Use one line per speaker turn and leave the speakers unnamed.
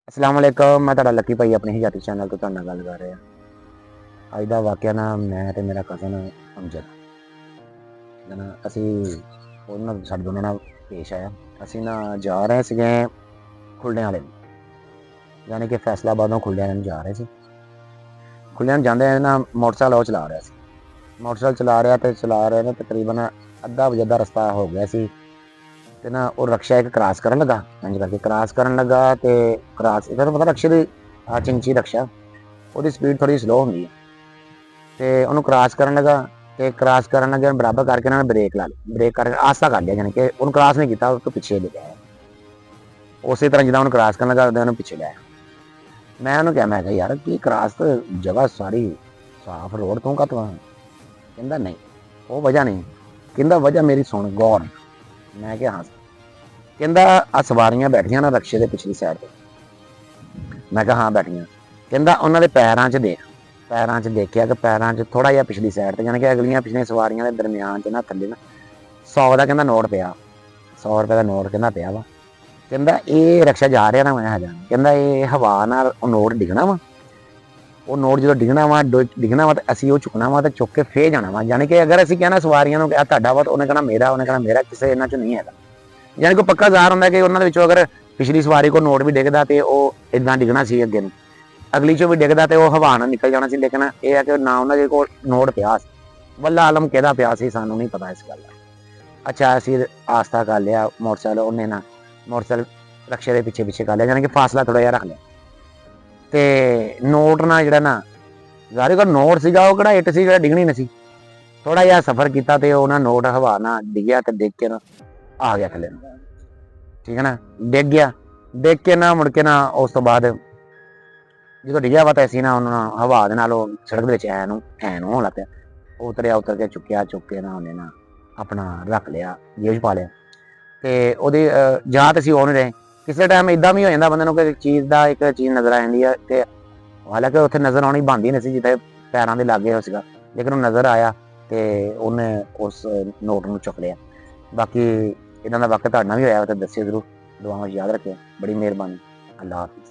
अस्सलाम वालेकुम। मैं तुहाडा लकी भाई अपने ही जाती चैनल तो तुहाडे नाल गल कर रहा। अज का वाकया ना मैं ते मेरा कज़न अमजद, ठीक है ना, असी साडे दोनों नाल पेश आया। असी ना जा रहे सीगे खुलने वाले यानी कि फैसलाबादों खुलने जा रहे थे। खुलने जाते ना मोटरसाइकिल वो चला रहा सी। मोटरसाइकिल चला रहे ना तकरीबन अद्धा वजे दा रस्ता हो गया सी ते ना वो रक्शा एक क्रॉस करन लगा। इंज करके क्रॉस करन लगा ते क्रॉस इधर पता रक्शे दी चिंची रक्शा ਉਹਦੀ स्पीड थोड़ी स्लो होंगी है तो उन्होंने क्रॉस करन लगा तो क्रॉस करन लगे बराबर करके उन्होंने ब्रेक ला ली। ब्रेक करके आस्ता कर लिया यानी कि उन्होंने क्रॉस नहीं किया तो पीछे ले गया। उस तरह जिदा उन्होंने क्रॉस करन लगा उन्होंने पीछे लिया। मैं उन्होंने कहा मैं यार कि क्रॉस तो जगह सारी साफ रोड तू कत कहता नहीं वो वजह नहीं कहता वजह मेरी सुन गौर। मैं क्या हाँ कहता आ सवारियां बैठिया ना रक्शे के पिछली साइड पर। मैं कहा हाँ बैठिया। कहता उन्होंने पैरों च देख पैरों च देखिया कि पैरों च थोड़ा जहा पिछली साइड पर यानी कि अगलियां पिछलियां सवारियां के दरम्यान च ना थले ना 100 का कहता नोट पिया 100 रुपये का नोट कहता पिया वा। कहता ये रक्शा जा रहा ना मैं हजा कहता ये हवा ना नोट डिगना वा वो नोट जो डिगना वा तो असी चुकना वा तो चुक के फे जाना वा। यानी कि अगर असी कहना सवारियों को तुहाडा वा तो उन्हें कहना मेरा उन्हें कहना मेरा किसी इन्हों च नहीं है। यानी कि पक्का ज़ाहिर होंदा कि उन्होंने अगर पिछली सवारी को नोट भी डिगदा तो वह इदा डिगना सी अगे नूं अगली चो भी डिगदा तो वह हवा नाल निकल जाना सी। लेकिन यह है कि ना उन्होंने कोल नोट पिया वल्ला आलम किहदा पिया सी सानूं नहीं पता इस गल दा। अच्छा असी आस्ता कर लिया मोटरसाइकिल उन्हें ना मोटरसाइकिल रक्शे के पिछे पिछे कर लिया यानी कि फासला थोड़ा जिहा रख लिया तो नोट ना जिहड़ा ना ज़ाहिर का नोट सीगा वो किहड़ा इट सी जिहड़ा डिगनी नहीं सी। थोड़ा जिहा सफ़र किया तो वह नोट हवा ना डिगया तो डिग के ना आ गया थले ठीक है ना डिग के ना मुड़ के ना उस तो बाद जो डिग्या वा तो असी ना उन्होंने हवा दे नाल सड़क के ऐन होन लग पिया। उतर के चुक के ना उन्हें ना अपना रख लिया जेब पा लिया तो वो जा तो असी हो नहीं रहे। किसी टाइम इदा भी हो जाता बंदे को एक चीज़ नज़र आ जाती है तो हालांकि उत्थे नज़र आनी बंद ही नहीं सी जिथे पैरों के लागे हो सीगा लेकिन वो नज़र आया तो उन्हें उस नोट में चुक लिया। बाकी इदा का वक्त तुहाडे नाल भी होया तो दस्सिओ जरूर। दुआवां याद रखियो। बड़ी मेहरबानी। अल्लाह हाफिज़।